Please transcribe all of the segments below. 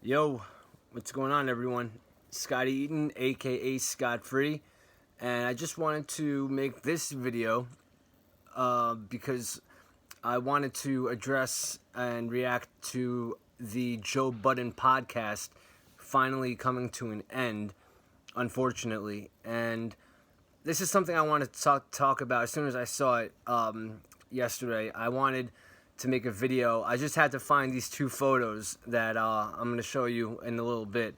Yo, what's going on, everyone? Scotty Eaton, aka Scott Free, and I just wanted to make this video because I wanted to address and react to the Joe Budden podcast finally coming to an end, unfortunately. And this is something I wanted to talk about as soon as I saw it yesterday. I wanted to make a video. I just had to find these two photos that I'm going to show you in a little bit.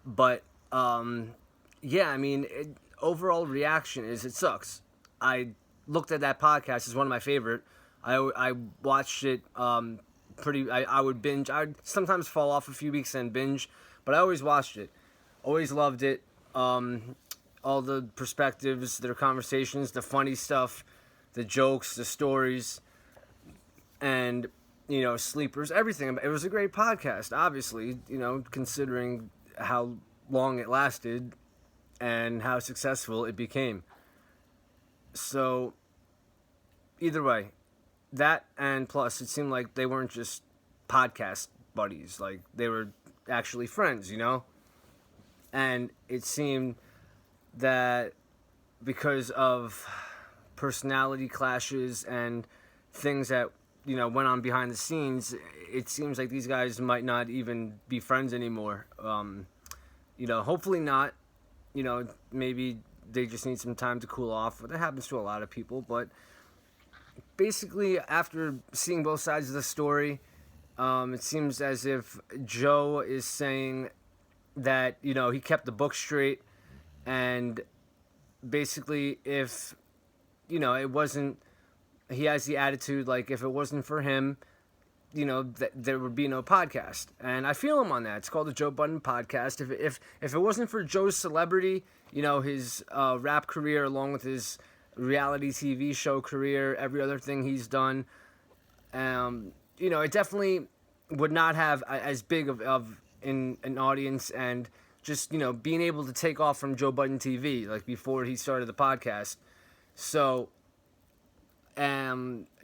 But, yeah, I mean, overall reaction is it sucks. I looked at that podcast as one of my favorite. I watched it I would binge. I would sometimes fall off a few weeks and binge, but I always watched it. Always loved it. All the perspectives, their conversations, the funny stuff, the jokes, the stories, and, you know, sleepers, everything. It was a great podcast, obviously, you know, considering how long it lasted and how successful it became. So, either way, that and plus, it seemed like they weren't just podcast buddies. Like, they were actually friends, you know? And it seemed that because of personality clashes and things that, you know, went on behind the scenes, it seems like these guys might not even be friends anymore. You know, hopefully not. You know, maybe they just need some time to cool off. That happens to a lot of people. But basically, after seeing both sides of the story, it seems as if Joe is saying that, you know, he kept the book straight. And basically, if, you know, it wasn't, he has the attitude like if it wasn't for him, you know, there would be no podcast. And I feel him on that. It's called the Joe Budden podcast. If it wasn't for Joe's celebrity, you know, his rap career along with his reality TV show career, every other thing he's done, you know, it definitely would not have as big of an audience, and just, you know, being able to take off from Joe Budden TV, like before he started the podcast. So,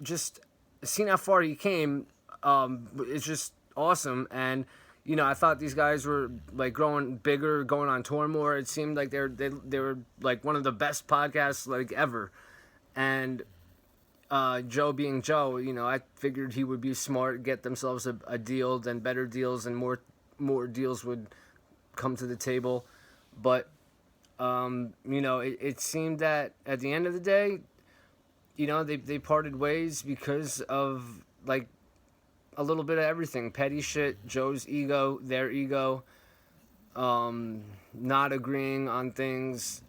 just seeing how far he came, it's just awesome. And, you know, I thought these guys were like growing bigger, going on tour more. It seemed like they were like one of the best podcasts like ever. And Joe being Joe, you know, I figured he would be smart, get themselves a deal, then better deals, and more deals would come to the table. But you know, it seemed that at the end of the day, you know, they parted ways because of like a little bit of everything. Petty shit, Joe's ego, their ego, not agreeing on things.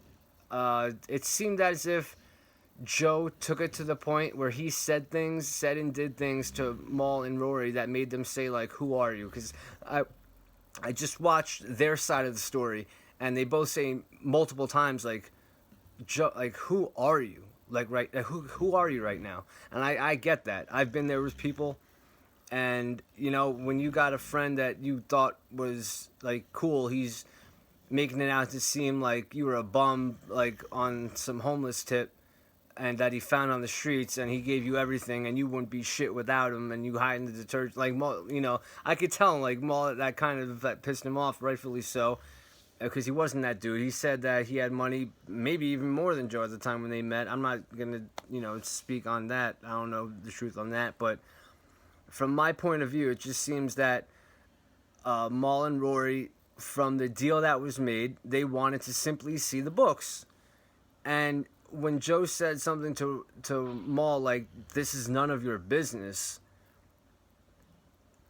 It seemed as if Joe took it to the point where he said and did things to Mal and Rory that made them say, like, who are you? Because I just watched their side of the story, and they both say multiple times, like, Joe, like, who are you? Like, right, who are you right now? And I get that. I've been there with people, and, you know, when you got a friend that you thought was, like, cool, he's making it out to seem like you were a bum, like, on some homeless tip, and that he found on the streets, and he gave you everything, and you wouldn't be shit without him, and you hide in the detergent. Like, you know, I could tell, like, that kind of that pissed him off, rightfully so, because he wasn't that dude. He said that he had money, maybe even more than Joe at the time when they met. I'm not going to, you know, speak on that. I don't know the truth on that, but from my point of view, it just seems that Mal and Rory, from the deal that was made, they wanted to simply see the books. And when Joe said something to Mal, like, this is none of your business,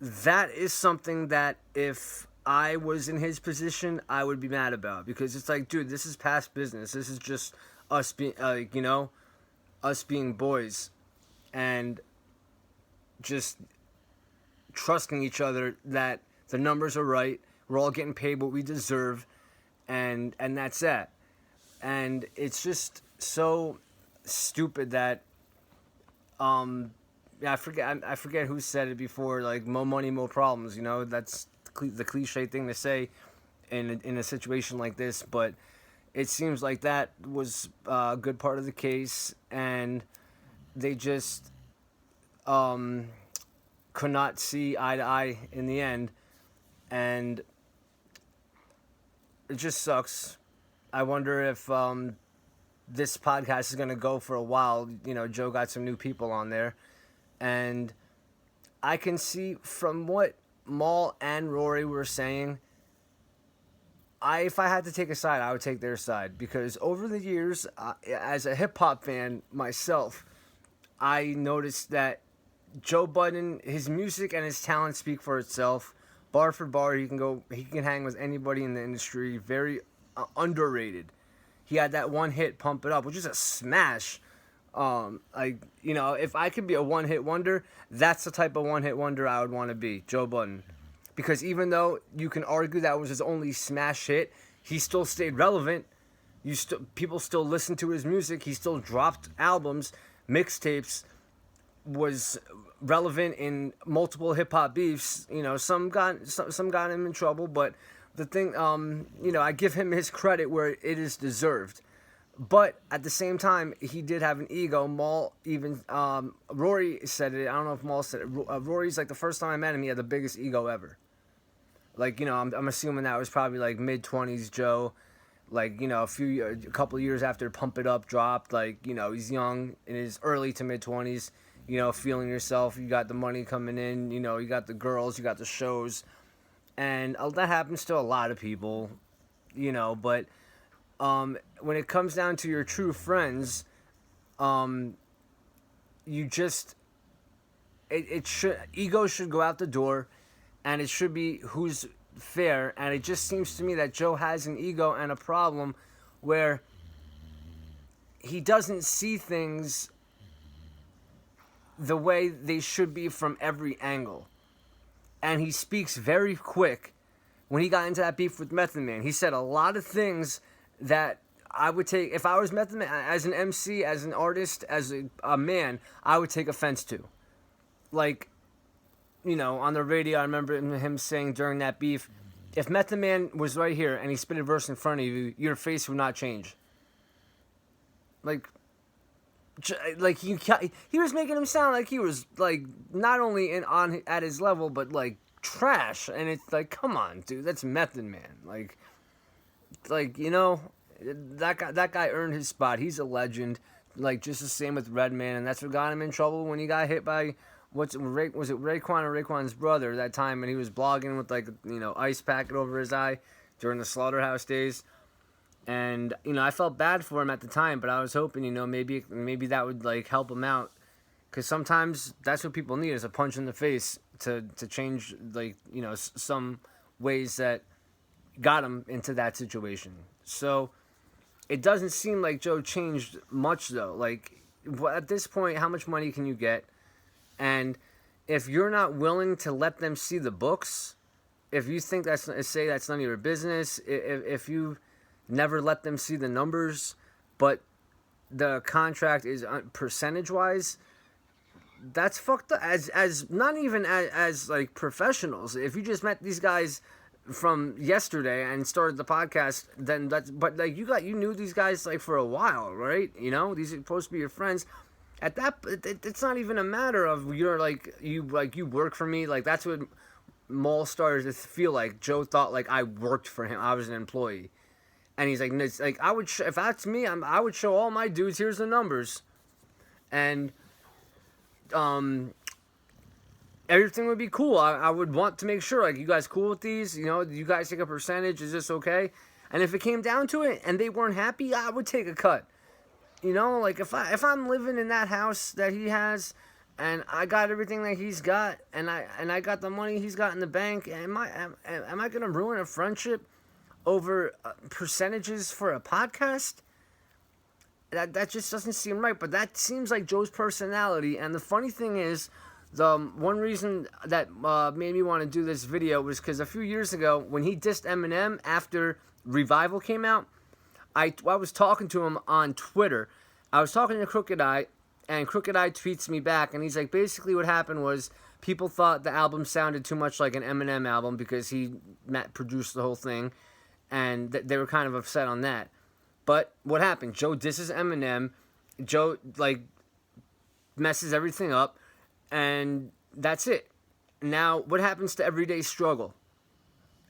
that is something that if I was in his position, I would be mad about. Because it's like, dude, this is past business. This is just us being, you know, us being boys. And just trusting each other that the numbers are right. We're all getting paid what we deserve. And that's that. And it's just so stupid that yeah, I forget who said it before, like, more money, more problems, you know. That's the cliche thing to say in a situation like this, but it seems like that was a good part of the case, and they just could not see eye to eye in the end. and it just sucks. I wonder if this podcast is going to go for a while. You know, Joe got some new people on there, and I can see from what Maul and Rory were saying, if I had to take a side, I would take their side, because over the years, as a hip-hop fan myself, I noticed that Joe Budden, his music and his talent speak for itself. Bar for bar, he can hang with anybody in the industry. Very underrated. He had that one hit, Pump It Up, which is a smash. If I could be a one-hit wonder, that's the type of one-hit wonder I would want to be, Joe Budden. Because even though you can argue that was his only smash hit, he still stayed relevant. People still listened to his music. He still dropped albums, mixtapes, was relevant in multiple hip-hop beefs. You know, some got him in trouble, but the thing, I give him his credit where it is deserved. But at the same time, he did have an ego. Maul even, Rory said it. I don't know if Maul said it. Rory's like, the first time I met him, he had the biggest ego ever. Like, you know, I'm assuming that was probably like mid-20s Joe. Like, you know, a couple of years after Pump It Up dropped. Like, you know, he's young, in his early to mid-20s. You know, feeling yourself. You got the money coming in. You know, you got the girls. You got the shows. And that happens to a lot of people. You know, but when it comes down to your true friends, ego should go out the door, and it should be who's fair. And it just seems to me that Joe has an ego and a problem where he doesn't see things the way they should be from every angle. And he speaks very quick. When he got into that beef with Method Man, he said a lot of things that I would take, if I was Method Man, as an MC, as an artist, as a man, I would take offense to. Like, you know, on the radio, I remember him saying during that beef, if Method Man was right here and he spit a verse in front of you, your face would not change. Like he was making him sound like he was like not only at his level, but like trash. And it's like, come on, dude, that's Method Man. Like you know, that guy earned his spot. He's a legend. Like, just the same with Redman, and that's what got him in trouble when he got hit by was it Raekwon or Raekwon's brother that time, and he was blogging with, like, you know, ice packet over his eye during the Slaughterhouse days. And, you know, I felt bad for him at the time, but I was hoping, you know, maybe that would, like, help him out. Because sometimes that's what people need, is a punch in the face to change, like, you know, some ways that got him into that situation. So it doesn't seem like Joe changed much, though. Like, at this point, how much money can you get? And if you're not willing to let them see the books, if you think that's none of your business, if you never let them see the numbers, but the contract is percentage-wise, that's fucked up. As not even as like professionals. If you just met these guys from yesterday and started the podcast, then but like you knew these guys like for a while, right? You know, these are supposed to be your friends. At that, it's not even a matter of you work for me. Like, that's what Maul started to feel like. Joe thought like I worked for him. I was an employee, and he's like, it's like I would if that's me, I would show all my dudes. Here's the numbers, and everything would be cool. I would want to make sure, like, you guys cool with these? You know, you guys take a percentage? Is this okay? And if it came down to it and they weren't happy, I would take a cut. You know, like, if I'm living in that house that he has, and I got everything that he's got, and I got the money he's got in the bank, am I gonna ruin a friendship over percentages for a podcast? That just doesn't seem right. But that seems like Joe's personality. And the funny thing is, the one reason that made me want to do this video was because a few years ago, when he dissed Eminem after Revival came out, I was talking to him on Twitter. I was talking to Crooked Eye, and Crooked Eye tweets me back, and he's like, basically what happened was people thought the album sounded too much like an Eminem album because he produced the whole thing, and they were kind of upset on that. But what happened? Joe disses Eminem. Joe, like, messes everything up, and that's it. Now, what happens to Everyday Struggle?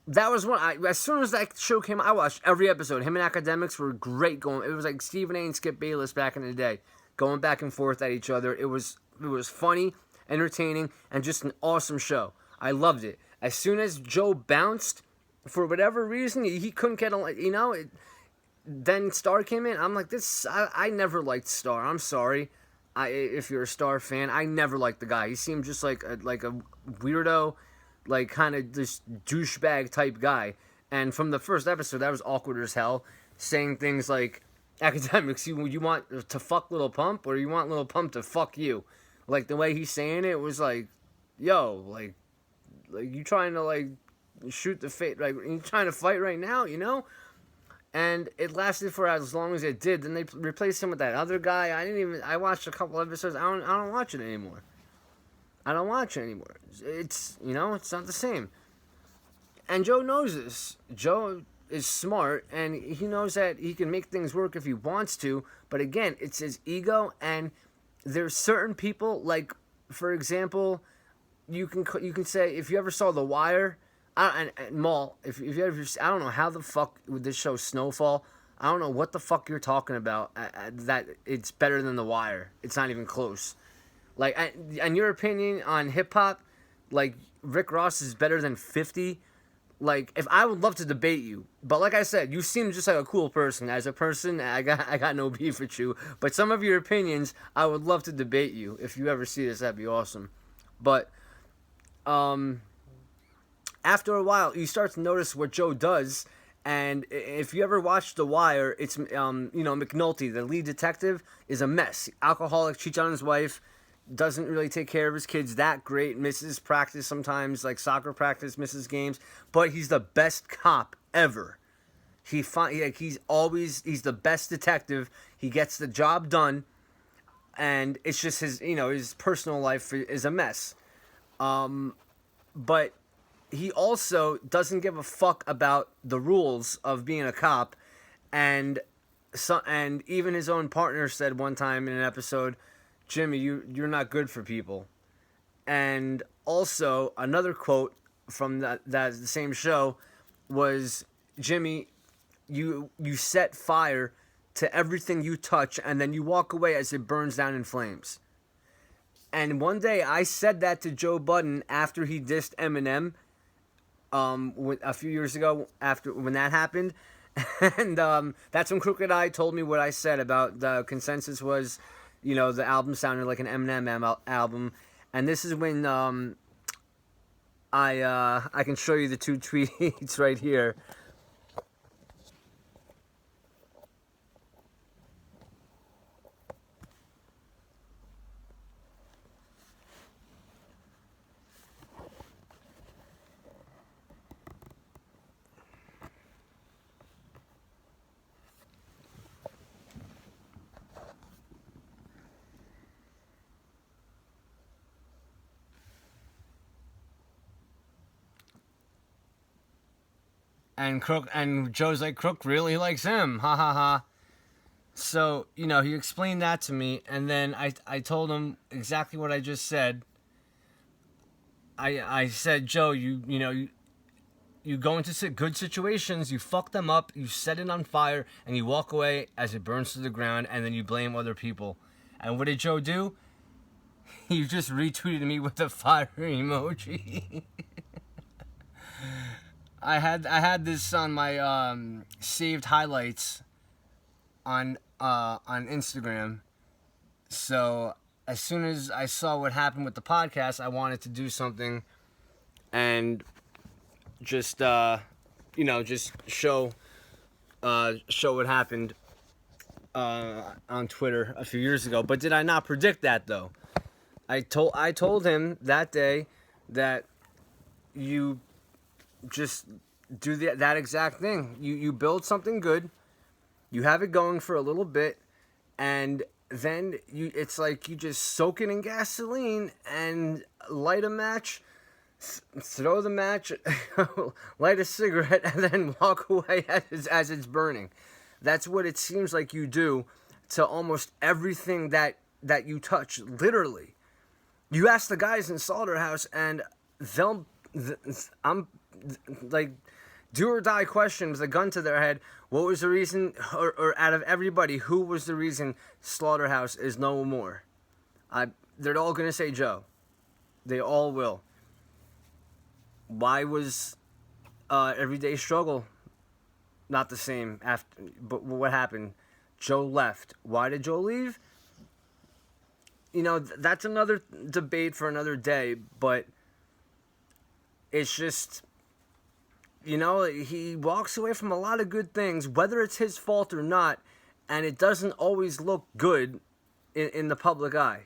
that was one. As soon as that show came out, I watched every episode. Him and Academics were great going. It was like Stephen A. and Skip Bayless back in the day, going back and forth at each other. It was funny, entertaining, and just an awesome show. I loved it. As soon as Joe bounced, for whatever reason, he couldn't get a, then Star came in. I'm like, this. I never liked Star. I'm sorry. If you're a Star fan, I never liked the guy. He seemed just like a weirdo, like kind of this douchebag type guy. And from the first episode, that was awkward as hell, saying things like, Academics, you want to fuck Lil Pump, or you want Lil Pump to fuck you? Like, the way he's saying it was like, yo, like you trying to, like, shoot the fate, like, you trying to fight right now, And it lasted for as long as it did. Then they replaced him with that other guy. I watched a couple episodes. I don't watch it anymore. I don't watch it anymore. It's, it's not the same. And Joe knows this. Joe is smart, and he knows that he can make things work if he wants to. But again, it's his ego, and there's certain people, like, for example, you can say, if you ever saw The Wire, and Maul, if you ever, I don't know how the fuck with this show Snowfall, I don't know what the fuck you're talking about, that it's better than The Wire. It's not even close. Like, and your opinion on hip-hop, like, Rick Ross is better than 50. Like, if I would love to debate you, but like I said, you seem just like a cool person. As a person, I got no beef with you. But some of your opinions, I would love to debate you. If you ever see this, that'd be awesome. But after a while, you start to notice what Joe does. And if you ever watch The Wire, it's McNulty, the lead detective, is a mess. Alcoholic, cheats on his wife, doesn't really take care of his kids that great, misses practice sometimes, like soccer practice, misses games, but he's the best cop ever. He's the best detective. He gets the job done, and it's just his personal life is a mess. But he also doesn't give a fuck about the rules of being a cop, and even his own partner said one time in an episode, Jimmy, you're not good for people. And also, another quote from the same show was, Jimmy, you set fire to everything you touch, and then you walk away as it burns down in flames. And one day, I said that to Joe Budden after he dissed Eminem, a few years ago, when that happened. And that's when Crooked Eye told me what I said about the consensus was, the album sounded like an Eminem album. And this is when I can show you the two tweets right here. And Joe's like, Crook really likes him, ha ha ha. So, he explained that to me, and then I told him exactly what I just said. I said, Joe, you go into good situations, you fuck them up, you set it on fire, and you walk away as it burns to the ground, and then you blame other people. And what did Joe do? He just retweeted me with a fire emoji. I had this on my saved highlights on Instagram. So as soon as I saw what happened with the podcast, I wanted to do something and just show what happened on Twitter a few years ago. But did I not predict that though? I told him that day that you just do that exact thing. You build something good, you have it going for a little bit, and then it's like you just soak it in gasoline and light a match, throw the match, light a cigarette, and then walk away as it's burning. That's what it seems like you do to almost everything that you touch, literally. You ask the guys in Slaughterhouse, and like, do or die question with a gun to their head. What was the reason, or out of everybody, who was the reason Slaughterhouse is no more? They're all going to say Joe. They all will. Why was Everyday Struggle not the same after? But what happened? Joe left. Why did Joe leave? You know, that's another debate for another day, but it's just, you know, he walks away from a lot of good things, whether it's his fault or not, and it doesn't always look good in the public eye.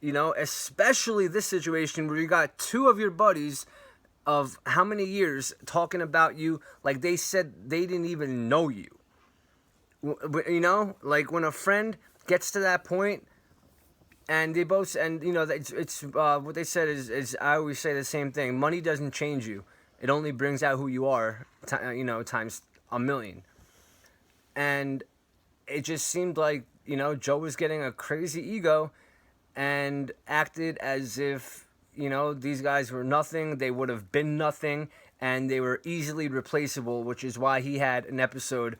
You know, especially this situation where you got two of your buddies of how many years talking about you like they said they didn't even know you. You know, like when a friend gets to that point, and they both, and you know, it's what they said is I always say the same thing. Money doesn't change you; it only brings out who you are. You know, times a million. And it just seemed like, you know, Joe was getting a crazy ego, and acted as if, you know, these guys were nothing. They would have been nothing, and they were easily replaceable, which is why he had an episode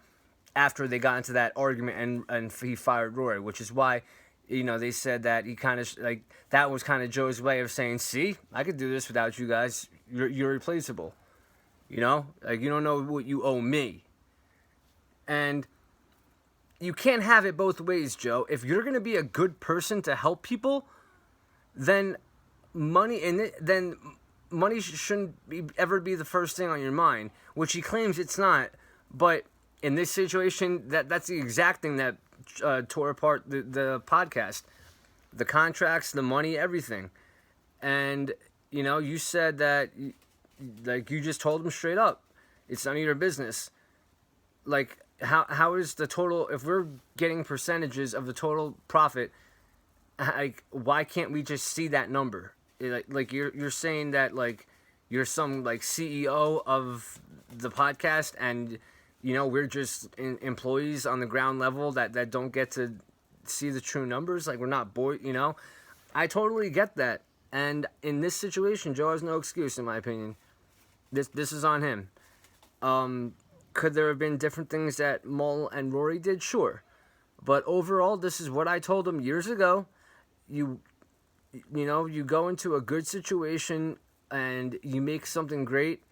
after they got into that argument, and he fired Rory, which is why, you know, they said that he kind of, like, that was kind of Joe's way of saying, see, I could do this without you guys. You're replaceable. You know? Like, you don't know what you owe me. And you can't have it both ways, Joe. If you're going to be a good person to help people, then money shouldn't ever be the first thing on your mind, which he claims it's not. But in this situation, that's the exact thing that tore apart the podcast. The contracts, the money, everything. And, you know, you said that, like, you just told him straight up, it's none of your business. Like, how is the total, if we're getting percentages of the total profit, like, why can't we just see that number? Like you're saying that, like, you're some, like, CEO of the podcast, and, you know, we're just employees on the ground level that don't get to see the true numbers. Like, we're not bored, you know? I totally get that. And in this situation, Joe has no excuse, in my opinion. This is on him. Could there have been different things that Mull and Rory did? Sure. But overall, this is what I told him years ago. You know, you go into a good situation and you make something great,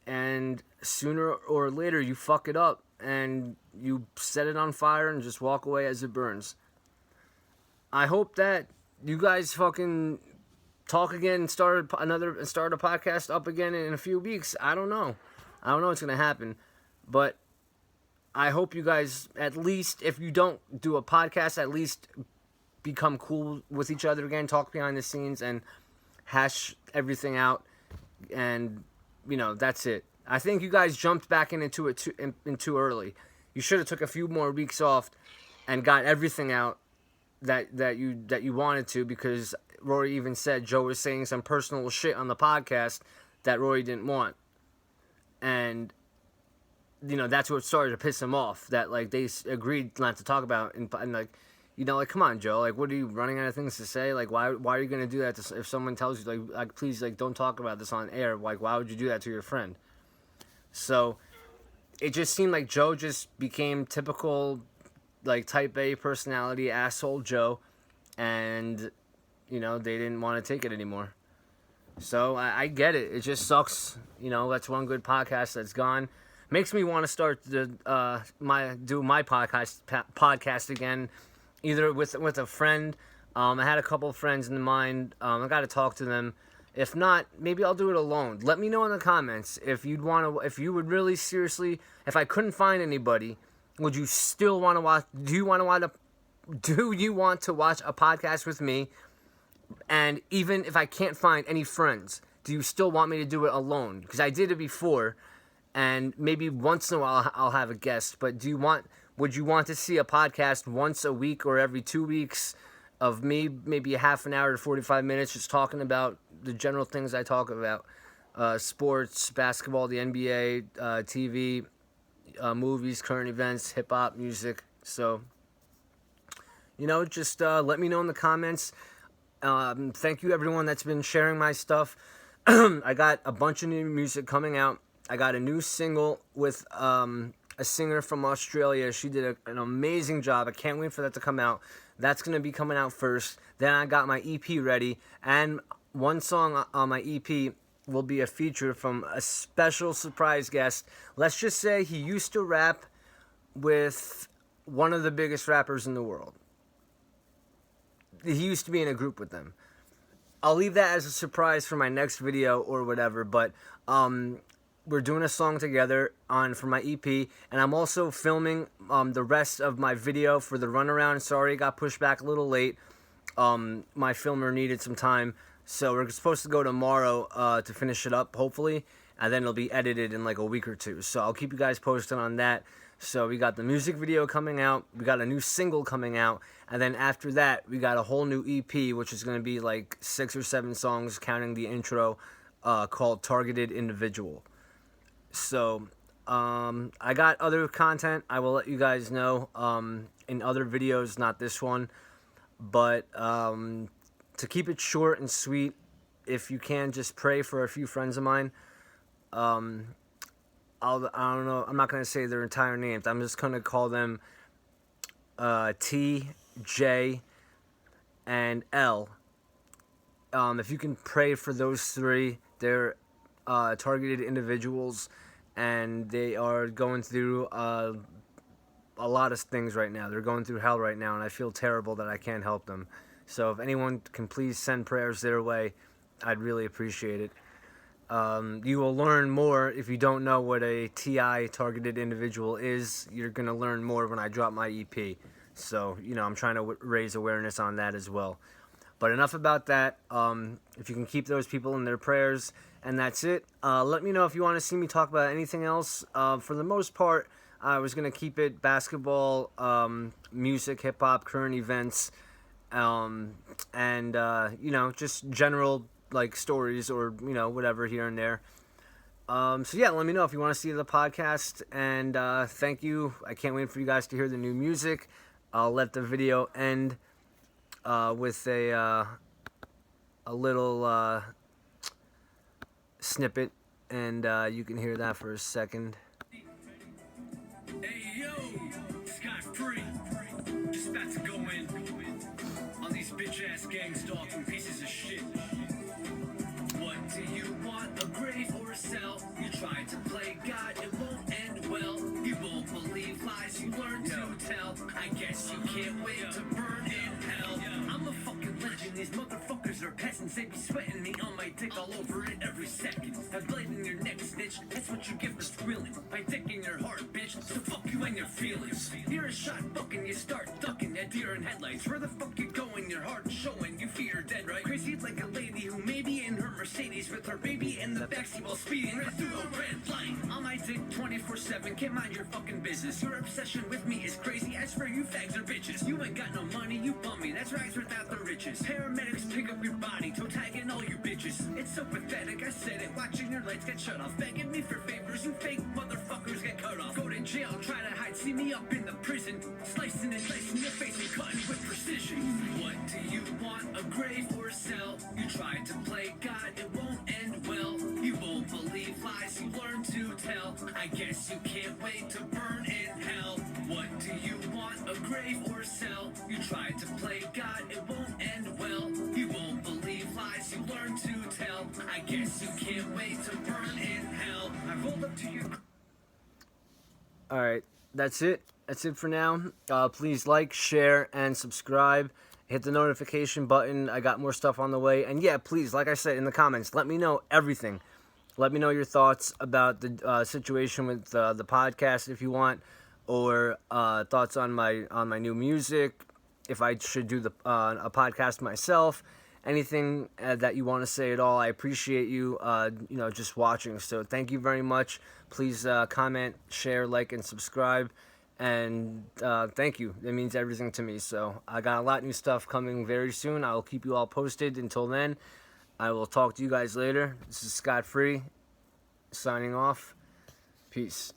and sooner or later you fuck it up and you set it on fire and just walk away as it burns. I hope that you guys fucking talk again and start a podcast up again in a few weeks. I don't know what's gonna happen, but I hope you guys, at least if you don't do a podcast, at least become cool with each other again, talk behind the scenes and hash everything out, and, you know, that's it. I think you guys jumped back into it too early. You should have took a few more weeks off and got everything out that you wanted to, because Rory even said Joe was saying some personal shit on the podcast that Rory didn't want. And, you know, that's what started to piss him off, that, like, they agreed not to talk about it, and like, you know, like, come on, Joe, like, what are you, running out of things to say? Like, why are you going to do that if someone tells you, like, please, like, don't talk about this on air? Like, why would you do that to your friend? So it just seemed like Joe just became typical, like, type A personality, asshole Joe, and, you know, they didn't want to take it anymore. So I get it. It just sucks. You know, that's one good podcast that's gone. Makes me want to start my podcast again, either with a friend. I had a couple of friends in mind. I got to talk to them. If not, maybe I'll do it alone. Let me know in the comments if you would really seriously, if I couldn't find anybody, would you still want to watch? Do you want to watch a podcast with me? And even if I can't find any friends, do you still want me to do it alone? Because I did it before, and maybe once in a while I'll have a guest. But would you want to see a podcast once a week or every 2 weeks of me, maybe a half an hour to 45 minutes, just talking about the general things I talk about, sports, basketball, the NBA, TV, movies, current events, hip hop, music. So, you know, just let me know in the comments. Thank you everyone that's been sharing my stuff. I got a bunch of new music coming out. I got a new single with a singer from Australia. She did an amazing job. I can't wait for that to come out. That's going to be coming out first. Then I got my EP ready, and one song on my EP will be a feature from a special surprise guest. Let's just say he used to rap with one of the biggest rappers in the world. He used to be in a group with them. I'll leave that as a surprise for my next video or whatever, but we're doing a song together for my EP, and I'm also filming the rest of my video for the runaround. Sorry, it got pushed back a little late. My filmer needed some time, so we're supposed to go tomorrow to finish it up, hopefully, and then it'll be edited in like a week or two. So I'll keep you guys posted on that. So we got the music video coming out, we got a new single coming out, and then after that, we got a whole new EP, which is going to be like 6 or 7 songs, counting the intro, called Targeted Individual. So, I got other content I will let you guys know in other videos, not this one. But to keep it short and sweet, if you can, just pray for a few friends of mine. I don't know, I'm not going to say their entire names. I'm just going to call them T, J, and L. If you can pray for those 3, they're targeted individuals, and they are going through a lot of things right now. They're going through hell right now, and I feel terrible that I can't help them. So if anyone can please send prayers their way, I'd really appreciate it. You will learn more if you don't know what a TI targeted individual is. You're going to learn more when I drop my EP. So, you know, I'm trying to raise awareness on that as well. But enough about that. If you can keep those people in their prayers, and that's it. Let me know if you want to see me talk about anything else. For the most part, I was going to keep it basketball, music, hip-hop, current events, and, you know, just general, like, stories or, you know, whatever here and there. So, yeah, let me know if you want to see the podcast, and thank you. I can't wait for you guys to hear the new music. I'll let the video end with a little snippet, and you can hear that for a second. Hey yo, Scott Free, just about to go in on these bitch ass gang stalking pieces of shit. What do you want, a grave or a cell? You try to play God, it won't end well. You won't believe lies you learn to tell. I guess you can't wait to burn in hell. I'm a fucking legend, these motherfuckers are peasants. They be sweating me on my dick all over it every second. A blade in your neck, snitch, that's what you get for squealing. My dick in your heart, bitch, so fuck you and your feelings. You're a shot fucking, you start ducking at deer in headlights. Where the fuck you going? Your heart showing, you fear you're dead, right? Crazy like a lady who may be in her Mercedes with her baby in the backseat while speeding right through a red light. On my dick 24/7, can't mind your fucking business. Your obsession with me is crazy. I swear you fags are bitches. You ain't got no money, you bum me. That's rags without the riches. Paramedics pick up your body, toe tagging all you bitches. It's so pathetic, I said it. Watching your lights get shut off, begging me for favors. You fake motherfuckers get cut off. Go to jail, try to hide, see me up in the prison, slicing and slicing your face and cutting with precision. What do you want, a grave or a cell? You try to play God, it won't end well. You won't believe lies you learn to tell. I guess you can't wait to burn in hell. What do you want, a grave or a cell? You try to play God, it won't end well. You won't believe lies you learn to tell. I guess you can't wait to burn in hell. I rolled up to you. Alright, that's it. That's it for now. Please like, share, and subscribe. Hit the notification button. I got more stuff on the way. And yeah, please, like I said in the comments, let me know everything. Let me know your thoughts about the situation with the podcast if you want, or thoughts on my new music, if I should do a podcast myself. Anything that you want to say at all, I appreciate you, you know, just watching. So thank you very much. Please comment, share, like, and subscribe. And thank you. It means everything to me. So I got a lot of new stuff coming very soon. I'll keep you all posted. Until then, I will talk to you guys later. This is Scott Free, signing off. Peace.